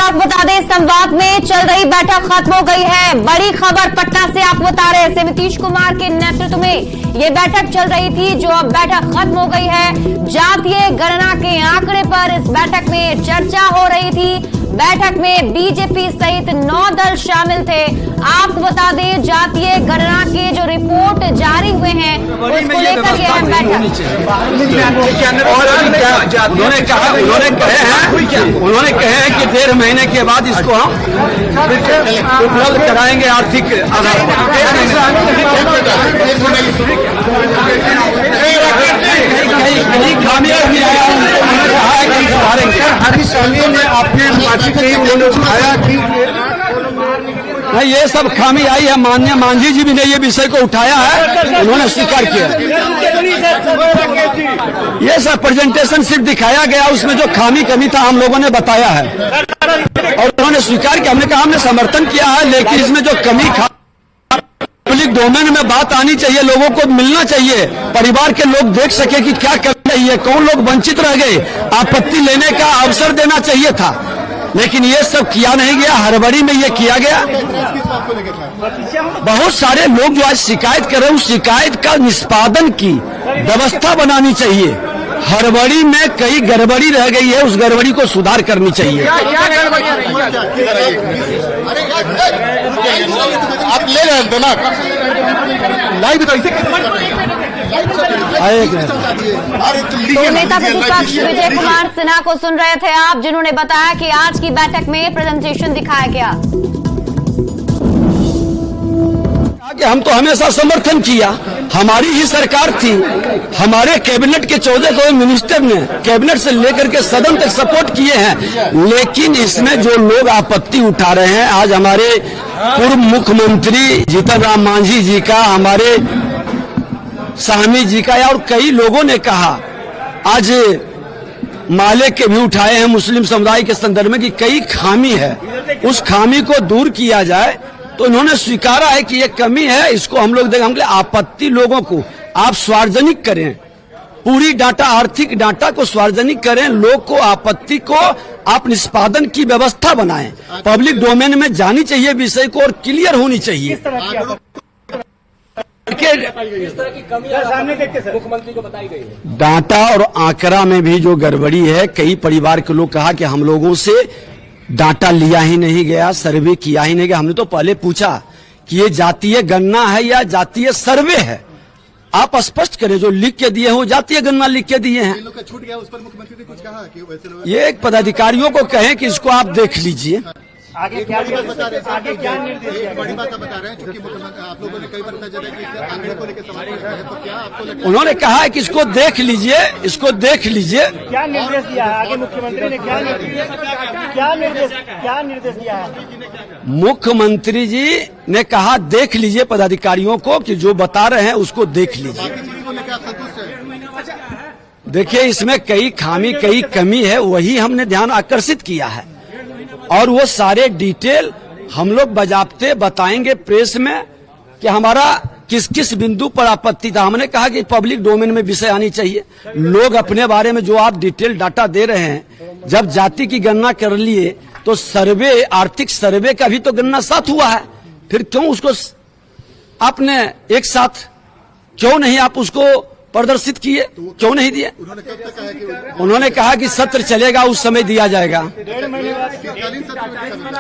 आपको बता दें, संवाद में चल रही बैठक खत्म हो गई है। बड़ी खबर पटना से आपको बता रहे हैं, नीतीश कुमार के नेतृत्व में ये बैठक चल रही थी, जो अब बैठक खत्म हो गई है। जातीय गणना के आंकड़े पर इस बैठक में चर्चा हो रही थी। बैठक में बीजेपी सहित 9 दल शामिल थे। आपको बता दें, जातीय गणना के जो रिपोर्ट जारी हुए हैं उसको लेकर यह बैठक। उन्होंने कहे हैं कि 1.5 महीने के बाद इसको हम उपलब्ध कराएंगे आर्थिक आधार कहीं खामियां भी आया नहीं, ये सब खामी आई है। माननीय मांझी जी भी ने ये विषय को उठाया है, उन्होंने स्वीकार किया। ये सब प्रेजेंटेशन सिर्फ दिखाया गया, उसमें जो खामी कमी था हम लोगों ने बताया है और उन्होंने स्वीकार किया। हमने कहा हमने समर्थन किया है, लेकिन इसमें जो कमी पब्लिक डोमेन में बात आनी चाहिए, लोगों को मिलना चाहिए, परिवार के लोग देख सके कि क्या कर रही है, कौन लोग वंचित रह गए, आपत्ति लेने का अवसर देना चाहिए था, लेकिन ये सब किया नहीं गया। हड़बड़ी में ये किया गया। बहुत सारे लोग जो आज शिकायत कर रहे हैं, उस शिकायत का निष्पादन की व्यवस्था बनानी चाहिए। हड़बड़ी में कई गड़बड़ी रह गई है, उस गड़बड़ी को सुधार करनी चाहिए। आप ले रहे थे ना लाइव, तो तो नेता प्रतिपक्ष विजय कुमार सिन्हा को सुन रहे थे आप, जिन्होंने बताया कि आज की बैठक में प्रेजेंटेशन दिखाया गया कि हम तो हमेशा समर्थन किया, हमारी ही सरकार थी, हमारे कैबिनेट के 14 मिनिस्टर ने कैबिनेट से लेकर के सदन तक सपोर्ट किए हैं, लेकिन इसमें जो लोग आपत्ति उठा रहे हैं, आज हमारे पूर्व मुख्यमंत्री जीतन राम मांझी जी का, हमारे स्वामी जी का, और कई लोगों ने कहा, आज माले के भी उठाए हैं मुस्लिम समुदाय के संदर्भ में कि कई खामी है, उस खामी को दूर किया जाए। तो उन्होंने स्वीकारा है कि ये कमी है, इसको हम लोग देखें। हम आपत्ति लोगों को आप सार्वजनिक करें, पूरी डाटा, आर्थिक डाटा को सार्वजनिक करें, लोग को आपत्ति को आप निष्पादन की व्यवस्था बनाएं, पब्लिक डोमेन में जानी चाहिए विषय को और क्लियर होनी चाहिए। मुख्यमंत्री को बताई गई है डाटा और आंकड़ा में भी जो गड़बड़ी है, कई परिवार के लोग कहा कि हम लोगों से डाटा लिया ही नहीं गया, सर्वे किया ही नहीं गया। हमने तो पहले पूछा कि ये जातीय गणना है या जातीय सर्वे है, आप स्पष्ट करें। जो लिख के दिए हैं वो जातीय गणना लिख के दिए हैं। छूट गया, उस पर मुख्यमंत्री ने कुछ कहा कि वैसे ये एक पदाधिकारियों को कहें कि इसको आप देख लीजिए। आगे क्या निर्देश बता रहे हैं, बड़ी बात बता रहे हैं, क्योंकि मुख्यमंत्री आप लोगों ने कई बार बताया कि इससे आंकड़े को लेकर सवाल उठा है, तो क्या आपको लगता है? उन्होंने कहा है कि इसको देख लीजिए, इसको देख लीजिए। क्या निर्देश दिया है आगे मुख्यमंत्री ने? क्या निर्देश दिया है? मुख्यमंत्री जी ने कहा देख लीजिए पदाधिकारियों को, कि जो बता रहे हैं उसको देख लीजिए। देखिए, इसमें कई खामी, कई कमी है, वही हमने ध्यान आकर्षित किया है, और वो सारे डिटेल हम लोग बजाबते बताएंगे प्रेस में कि हमारा किस किस बिंदु पर आपत्ति था। हमने कहा कि पब्लिक डोमेन में विषय आनी चाहिए, लोग अपने बारे में जो आप डिटेल डाटा दे रहे हैं, जब जाति की गणना कर लिए तो सर्वे, आर्थिक सर्वे का भी तो गणना साथ हुआ है, फिर क्यों उसको आपने एक साथ क्यों नहीं आप उसको प्रदर्शित किए, क्यों नहीं दिए? उन्होंने कहा कि सत्र चलेगा, उस समय दिया जाएगा। 1.5 महीने बाद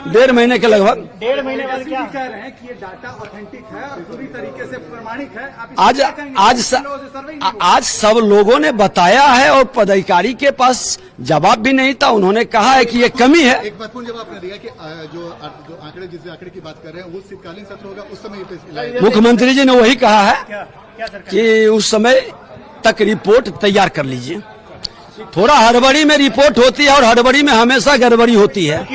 1.5 महीने के लगभग। 1.5 महीने बाद क्या कह रहे हैं कि ये डाटा ऑथेंटिक है और पूरी तरीके से प्रमाणिक है। आज सब लोगों ने बताया है और पदाधिकारी के पास जवाब भी नहीं था। उन्होंने कहा है कि ये कमी है। एक महत्वपूर्ण जवाब आपने दिया कि जो आंकड़े, जिस आंकड़े की बात कर रहे हैं, वो शीतकालीन सत्र होगा, उस समय मुख्यमंत्री जी ने वही कहा है कि उस समय तक रिपोर्ट तैयार कर लीजिए। थोड़ा हड़बड़ी में रिपोर्ट होती है और हड़बड़ी में हमेशा गड़बड़ी होती है।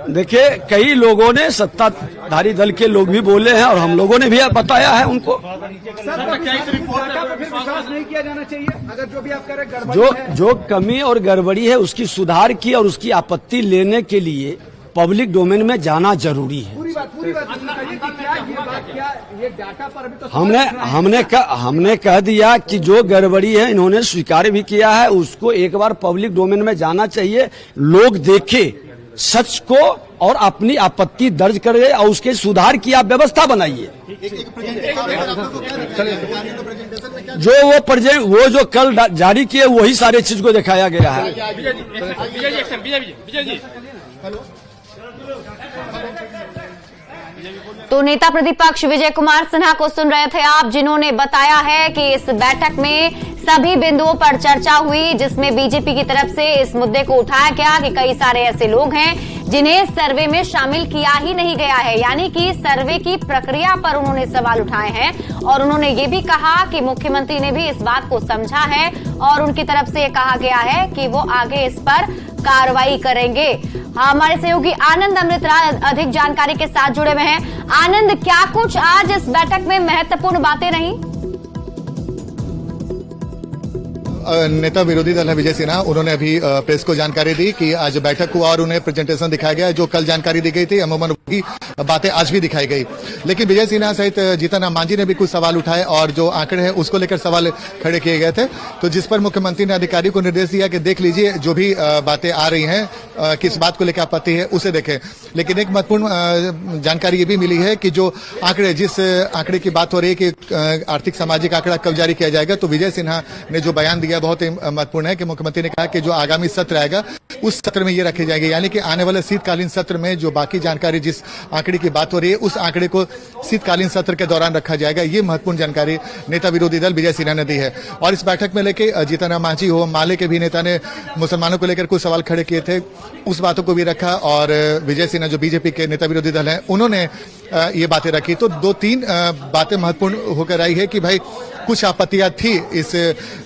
देखिए, कई लोगों ने, सत्ताधारी दल के लोग भी बोले हैं और हम लोगों ने भी बताया है उनको। जो कमी और गड़बड़ी है उसकी सुधार की और उसकी आपत्ति लेने के लिए पब्लिक डोमेन में जाना जरूरी है। पूरी बात बताइए कि क्या ये बात, क्या ये डाटा पर अभी तो हमने कह दिया कि जो गड़बड़ी है इन्होंने स्वीकार भी किया है, उसको एक बार पब्लिक डोमेन में जाना चाहिए, लोग देखे सच को और अपनी आपत्ति दर्ज करे और उसके सुधार की आप व्यवस्था बनाइए। वो जो कल जारी किए वही सारे चीज को दिखाया गया है। तो नेता प्रतिपक्ष विजय कुमार सिन्हा को सुन रहे थे आप, जिन्होंने बताया है कि इस बैठक में सभी बिंदुओं पर चर्चा हुई, जिसमें बीजेपी की तरफ से इस मुद्दे को उठाया गया कि कई सारे ऐसे लोग हैं जिन्हें सर्वे में शामिल किया ही नहीं गया है, यानी कि सर्वे की प्रक्रिया पर उन्होंने सवाल उठाए हैं। और उन्होंने ये भी कहा कि मुख्यमंत्री ने भी इस बात को समझा है और उनकी तरफ से ये कहा गया है कि वो आगे इस पर कार्रवाई करेंगे। हमारे सहयोगी आनंद अमृतलाल अधिक जानकारी के साथ जुड़े हुए हैं। आनंद, क्या कुछ आज इस बैठक में महत्वपूर्ण बातें रही? नेता विरोधी दल है विजय सिन्हा, उन्होंने अभी प्रेस को जानकारी दी कि आज बैठक हुआ और उन्हें प्रेजेंटेशन दिखाया गया। जो कल जानकारी दी गई थी अमूमन वही बातें आज भी दिखाई गई, लेकिन विजय सिन्हा सहित जीतन राम मांझी ने भी कुछ सवाल उठाए और जो आंकड़े हैं उसको लेकर सवाल खड़े किए गए थे। तो जिस पर मुख्यमंत्री ने अधिकारियों को निर्देश दिया कि देख लीजिए जो भी बातें आ रही हैं, किस बात को लेकर आपत्ति है उसे देखें। लेकिन एक महत्वपूर्ण जानकारी ये भी मिली है कि जो आंकड़े, जिस आंकड़े की बात हो रही है कि आर्थिक सामाजिक आंकड़ा कब जारी किया जाएगा, तो विजय सिन्हा ने जो बयान दिया बहुत ही महत्वपूर्ण है कि मुख्यमंत्री ने कहा कि जो आगामी सत्र आएगा उस सत्र में ये रखे जाएंगे, यानी कि आने वाले शीतकालीन सत्र में जो बाकी जानकारी, जिस आंकड़े की बात हो रही है उस आंकड़े को शीतकालीन सत्र के दौरान रखा जाएगा। ये महत्वपूर्ण जानकारी नेता विरोधी दल विजय सिन्हा ने दी है। और इस बैठक में लेके जीतन राम मांझी हो, माले के भी नेता ने मुसलमानों को लेकर कुछ सवाल खड़े किए थे, उस बातों को भी रखा। और विजय सिन्हा जो बीजेपी के नेता विरोधी दल हैं उन्होंने ये बातें रखी। तो दो तीन बातें महत्वपूर्ण होकर आई है कि भाई कुछ आपत्तियां थी इस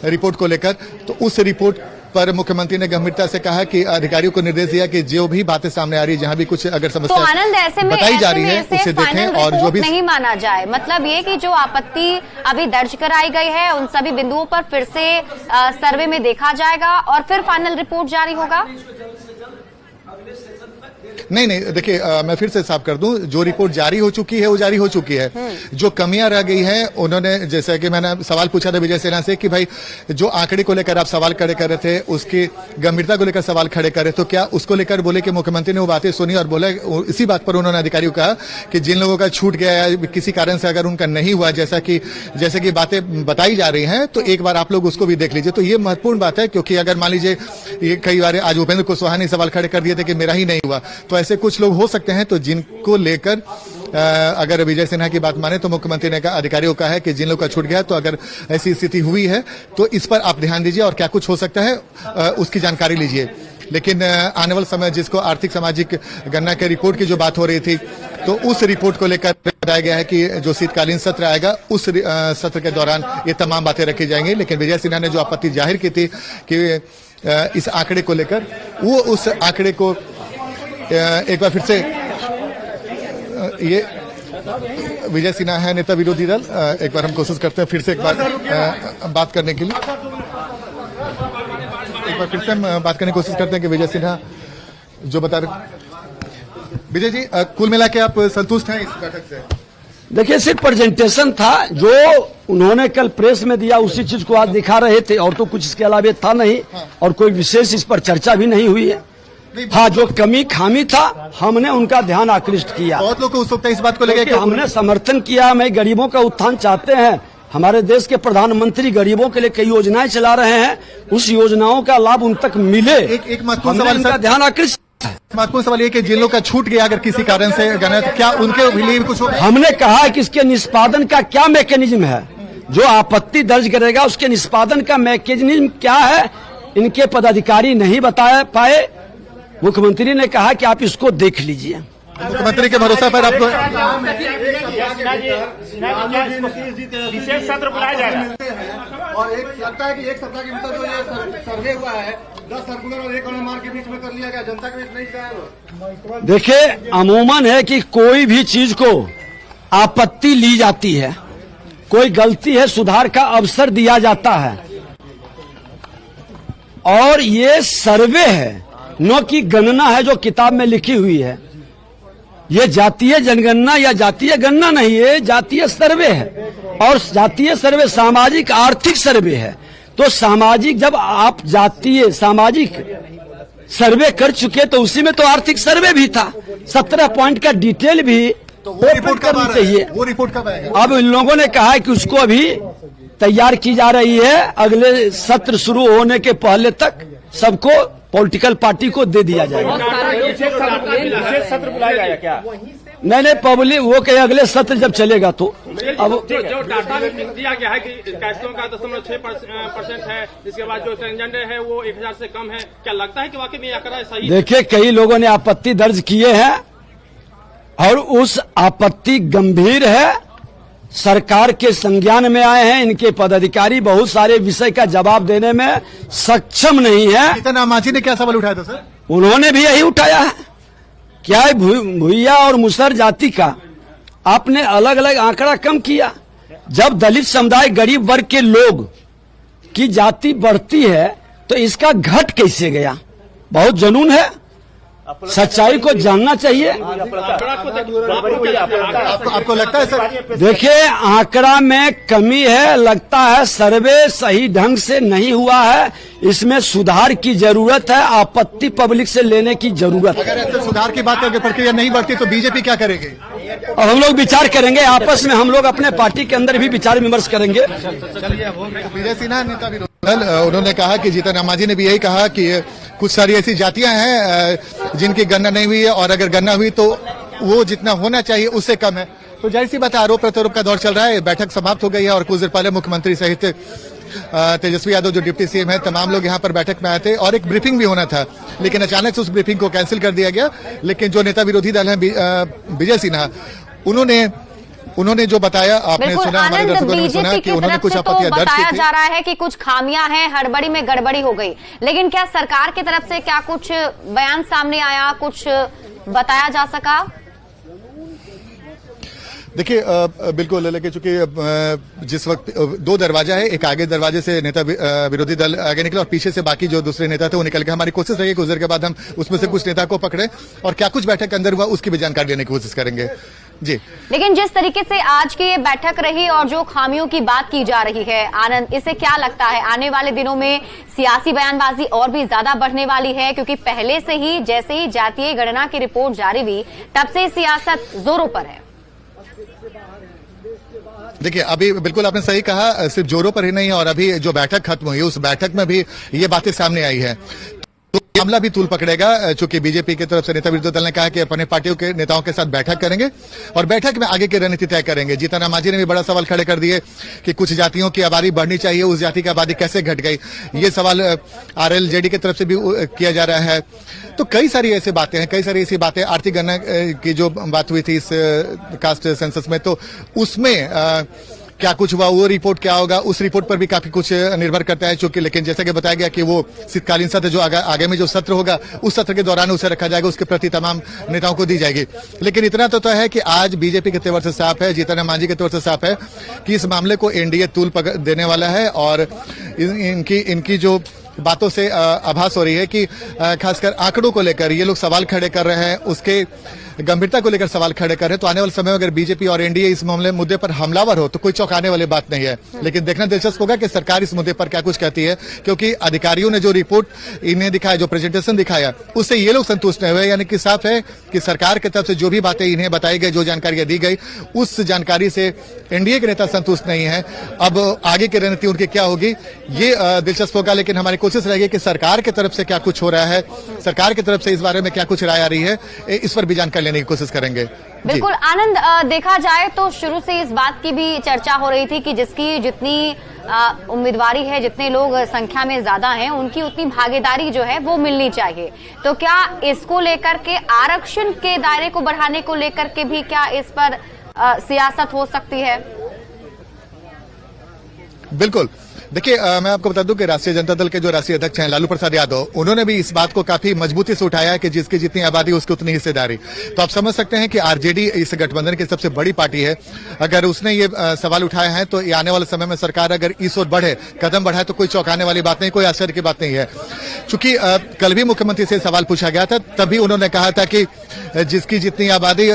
रिपोर्ट को लेकर, तो उस रिपोर्ट पर मुख्यमंत्री ने गंभीरता से कहा कि अधिकारियों को निर्देश दिया कि जो भी बातें सामने आ रही है, जहां भी कुछ अगर समस्या बताई जा रही है उसे देखें और जो भी नहीं माना जाए। मतलब ये कि जो आपत्ति अभी दर्ज कराई गई है उन सभी बिंदुओं पर फिर से सर्वे में देखा जाएगा और फिर फाइनल रिपोर्ट जारी होगा। नहीं, देखिए मैं फिर से साफ कर दूं, जो रिपोर्ट जारी हो चुकी है वो जारी हो चुकी है। जो कमियां रह गई हैं, उन्होंने, जैसा कि मैंने सवाल पूछा था विजय सिन्हा से कि भाई जो आंकड़े को लेकर आप सवाल खड़े कर रहे थे, उसकी गंभीरता को लेकर सवाल खड़े कर रहे, तो क्या उसको लेकर बोले कि मुख्यमंत्री ने वो बातें सुनी और बोले, इसी बात पर उन्होंने अधिकारियों को कहा कि जिन लोगों का छूट गया है किसी कारण से अगर उनका नहीं हुआ, जैसे कि बातें बताई जा रही हैं, तो एक बार आप लोग उसको भी देख लीजिए। तो ये महत्वपूर्ण बात है, क्योंकि अगर मान लीजिए ये कई बार आज उपेंद्र कुशवाहा ने सवाल खड़े कर दिए थे कि मेरा ही नहीं हुआ, तो ऐसे कुछ लोग हो सकते हैं। तो जिनको लेकर अगर विजय सिन्हा की बात माने तो मुख्यमंत्री ने कहा, अधिकारियों का है कि जिन लोगों का छूट गया, तो अगर ऐसी स्थिति हुई है तो इस पर आप ध्यान दीजिए और क्या कुछ हो सकता है उसकी जानकारी लीजिए। लेकिन आने वाले समय जिसको आर्थिक सामाजिक गणना के रिपोर्ट की जो बात हो रही थी, तो उस रिपोर्ट को लेकर बताया गया है कि जो शीतकालीन सत्र आएगा उस सत्र के दौरान ये तमाम बातें रखी जाएंगी। लेकिन विजय सिन्हा ने जो आपत्ति जाहिर की थी कि इस आंकड़े को लेकर, वो उस आंकड़े को एक बार फिर से, ये विजय सिन्हा है नेता विरोधी दल, एक बार हम कोशिश करते हैं फिर से एक बार बात करने के लिए, एक बार फिर से हम बात करने की कोशिश करते हैं कि विजय सिन्हा जो बता रहे। विजय जी, कुल मिला के आप संतुष्ट हैं इस बैठक से? देखिए, सिर्फ प्रेजेंटेशन था जो उन्होंने कल प्रेस में दिया, उसी चीज को आज दिखा रहे थे, और तो कुछ इसके अलावा था नहीं। और कोई विशेष इस पर चर्चा भी नहीं हुई है। हाँ, जो कमी खामी था हमने उनका ध्यान आकृष्ट किया। बहुत लोग को उत्सुकता इस बात को लेकर कि हमने समर्थन किया। मैं गरीबों का उत्थान चाहते हैं, हमारे देश के प्रधानमंत्री गरीबों के लिए कई योजनाएं चला रहे हैं, उस योजनाओं का लाभ उन तक मिले। एक महत्वपूर्ण सवाल उनका ध्यान आकृष्ट। महत्वपूर्ण सवाल ये कि जिन लोग का छूट गया अगर किसी कारण से, तो क्या उनके लिए कुछ होगा? हमने कहा कि इसके निष्पादन का क्या मैकेनिज्म है, जो आपत्ति दर्ज करेगा उसके निष्पादन का मैकेनिज्म क्या है, इनके पदाधिकारी नहीं बता पाए। मुख्यमंत्री ने कहा कि आप इसको देख लीजिए। मुख्यमंत्री के भरोसा पर आपको विशेष सत्र बुलाया जाएगा। और एक लगता है कि एक सप्ताह के भीतर जो ये सर्वे हुआ है 10 सर्कुलर और 1 अनुमान के बीच में कर लिया गया, जनता के बीच नहीं गया। देखिए, अमूमन है कि कोई भी चीज को आपत्ति ली जाती है, कोई गलती है सुधार का अवसर दिया जाता है, और ये सर्वे है, नो की गणना है जो किताब में लिखी हुई है। ये जातीय जनगणना या जातीय गणना नहीं है, जातीय सर्वे है। और जातीय सर्वे सामाजिक आर्थिक सर्वे है। तो सामाजिक, जब आप जातीय सामाजिक सर्वे कर चुके तो उसी में तो आर्थिक सर्वे भी था। 17 पॉइंट का डिटेल भी वो रिपोर्ट कब आ रही है? वो रिपोर्ट कब आएगा? अब इन लोगों ने कहा है कि उसको अभी तैयार की जा रही है। अगले सत्र शुरू होने के पहले तक सबको पॉलिटिकल पार्टी को दे दिया जाएगा। विशेष सत्र बुलाया जाएगा क्या? नहीं, पब्लिक वो कहे अगले सत्र जब चलेगा तो। अब जो डाटा में दिया गया है कि कैसों का 0.6% है, इसके बाद जो ट्रांसजेंडर है वो 1000 से कम है, क्या लगता है कि वाकई में ये आंकड़ा सही? देखिए, कई लोगों ने आपत्ति दर्ज किए हैं और उस आपत्ति गंभीर है, सरकार के संज्ञान में आए हैं। इनके पदाधिकारी बहुत सारे विषय का जवाब देने में सक्षम नहीं है। जीतन मांझी ने क्या सवाल उठाया था सर? उन्होंने भी यही उठाया है। क्या है, भुइया और मुसहर जाति का आपने अलग अलग आंकड़ा कम किया। जब दलित समुदाय, गरीब वर्ग के लोग की जाति बढ़ती है तो इसका घट कैसे गया? बहुत जुनून है, सच्चाई को जानना चाहिए। आपको लगता है सर? देखिए, आंकड़ा में कमी है, लगता है सर्वे सही ढंग से नहीं हुआ है, इसमें सुधार की जरूरत है, आपत्ति पब्लिक से लेने की जरूरत है। अगर ऐसे सुधार की बात करके प्रक्रिया नहीं बढ़ती तो बीजेपी क्या करेगी? और हम लोग विचार करेंगे आपस में, हम लोग अपने पार्टी के अंदर भी विचार विमर्श करेंगे। विजय सिन्हा नेता विरोधी दल, उन्होंने कहा कि जीतन राम मांझी ने भी यही कहा कि कुछ सारी ऐसी जातियां हैं जिनकी गणना नहीं हुई है और अगर गणना हुई तो वो जितना होना चाहिए उससे कम है। तो जाहिर सी बात है, आरोप प्रत्यारोप का दौर चल रहा है। बैठक समाप्त हो गई है और कुछ देर पहले मुख्यमंत्री सहित तेजस्वी यादव जो डिप्टी सीएम है, तमाम लोग यहाँ पर बैठक में आए थे और एक ब्रीफिंग भी होना था, लेकिन अचानक से उस ब्रीफिंग को कैंसिल कर दिया गया। लेकिन जो नेता विरोधी दल है विजय सिन्हा, उन्होंने जो बताया, आपने सुना, हमारे दर्शकों ने सुना कि उन्होंने कुछ आपत्तियां दर्ज की थी। बताया जा रहा है कि कुछ खामियां हैं, हड़बड़ी में गड़बड़ी हो गई, लेकिन क्या सरकार की तरफ से क्या कुछ बयान सामने आया, कुछ बताया जा सका? देखिए, बिल्कुल, लेकिन चूंकि जिस वक्त 2 दरवाजा है, एक आगे दरवाजे से नेता विरोधी दल आगे निकले और पीछे से बाकी जो दूसरे नेता थे वो निकल गए। हमारी कोशिश रही कुछ देर के बाद हम उसमें से कुछ नेता को पकड़े और क्या कुछ बैठक के अंदर हुआ उसकी भी जानकारी लेने की कोशिश करेंगे जी। लेकिन जिस तरीके से आज की ये बैठक रही और जो खामियों की बात की जा रही है, आनंद, इसे क्या लगता है आने वाले दिनों में सियासी बयानबाजी और भी ज्यादा बढ़ने वाली है? क्योंकि पहले से ही, जैसे ही जातीय गणना की रिपोर्ट जारी हुई, तब से सियासत जोरों पर है। देखिए, अभी बिल्कुल आपने सही कहा, सिर्फ जोरों पर ही नहीं है और अभी जो बैठक खत्म हुई उस बैठक में भी ये बातें सामने आई है। तो मामला भी तूल पकड़ेगा, चूंकि बीजेपी की तरफ से नेता विरोधी दल ने कहा कि अपने पार्टियों के नेताओं के साथ बैठक करेंगे और बैठक में आगे की रणनीति तय करेंगे। जीतन राम मांझी ने भी बड़ा सवाल खड़े कर दिए कि कुछ जातियों की आबादी बढ़नी चाहिए, उस जाति की आबादी कैसे घट गई, ये सवाल आरएलजेडी की तरफ से भी किया जा रहा है। तो कई सारी ऐसी बातें हैं, कई सारी ऐसी बातें। आर्थिक गणना की जो बात हुई थी इस कास्ट सेंसस में, तो उसमें क्या कुछ हुआ, वो रिपोर्ट क्या होगा, उस रिपोर्ट पर भी काफी कुछ निर्भर करता है। चूंकि लेकिन जैसा कि बताया गया कि वो शीतकालीन सत्र जो आगे में जो सत्र होगा उस सत्र के दौरान उसे रखा जाएगा, उसके प्रति तमाम नेताओं को दी जाएगी। लेकिन इतना तो है कि आज बीजेपी के तेवर से साफ है, जीतन राम मांझी के तेवर से साफ है कि इस मामले को एनडीए तूल देने वाला है और इनकी जो बातों से आभास हो रही है कि खासकर आंकड़ों को लेकर ये लोग सवाल खड़े कर रहे हैं, उसके गंभीरता को लेकर सवाल खड़े कर रहे हैं। तो आने वाले समय में अगर बीजेपी और एनडीए इस मामले मुद्दे पर हमलावर हो तो कोई चौंकाने वाली बात नहीं है। लेकिन देखना दिलचस्प होगा कि सरकार इस मुद्दे पर क्या कुछ कहती है, क्योंकि अधिकारियों ने जो रिपोर्ट इन्हें दिखाया, जो प्रेजेंटेशन दिखाया, उससे ये लोग संतुष्ट नहीं हुए। यानी कि साफ है कि सरकार की तरफ से जो भी बातें इन्हें बताई गई, जो जानकारियां दी गई, उस जानकारी से एनडीए के नेता संतुष्ट नहीं है। अब आगे की रणनीति उनकी क्या होगी ये दिलचस्प होगा। लेकिन हमारी कोशिश रहेगी कि सरकार की तरफ से क्या कुछ हो रहा है, सरकार की तरफ से इस बारे में क्या कुछ राय आ रही है, इस पर भी जानकारी लेने की कोशिश करेंगे। बिल्कुल आनंद, देखा जाए तो शुरू से इस बात की भी चर्चा हो रही थी कि जिसकी जितनी उम्मीदवारी है, जितने लोग संख्या में ज्यादा हैं, उनकी उतनी भागीदारी जो है वो मिलनी चाहिए। तो क्या इसको लेकर के, आरक्षण के दायरे को बढ़ाने को लेकर के भी क्या इस पर सियासत हो सकती है? बिल्कुल, देखिए, मैं आपको बता दूं कि राष्ट्रीय जनता दल के जो राष्ट्रीय अध्यक्ष हैं लालू प्रसाद यादव, उन्होंने भी इस बात को काफी मजबूती से उठाया है कि जिसकी जितनी आबादी उसकी उतनी हिस्सेदारी। तो आप समझ सकते हैं कि आरजेडी इस गठबंधन की सबसे बड़ी पार्टी है। अगर उसने ये सवाल उठाए हैं तो ये आने वाले समय में सरकार अगर इस ओर बढ़े, कदम बढ़ाए, तो कोई चौंकाने वाली बात नहीं, कोई आश्चर्य की बात नहीं है। चूंकि कल भी मुख्यमंत्री से सवाल पूछा गया था, तभी उन्होंने कहा था कि जिसकी जितनी आबादी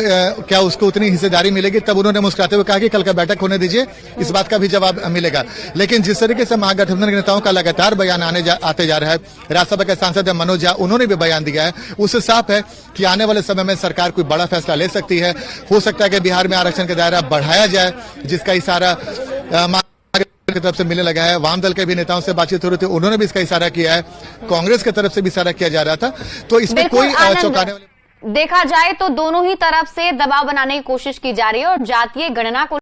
क्या उसको उतनी हिस्सेदारी मिलेगी। तब उन्होंने मुस्कुराते हुए कहा कि कल का बैठक होने दीजिए, इस बात का भी जवाब मिलेगा। लेकिन जिस तरीके से महागठबंधन के नेताओं का लगातार बयान आते जा रहा है, राज्यसभा के सांसद मनोज झा उन्होंने भी बयान दिया है, उससे साफ है कि आने वाले समय में सरकार कोई बड़ा फैसला ले सकती है। हो सकता है कि बिहार में आरक्षण का दायरा बढ़ाया जाए, जिसका इशारा की तरफ से मिलने लगा है। वाम दल के भी नेताओं से बातचीत हो रही थी, उन्होंने भी इसका इशारा किया है। कांग्रेस की तरफ से भी इशारा किया जा रहा था। तो इसमें कोई चौंकाने वाली देखा जाए तो दोनों ही तरफ से दबाव बनाने की कोशिश की जा रही है और जातीय गणना को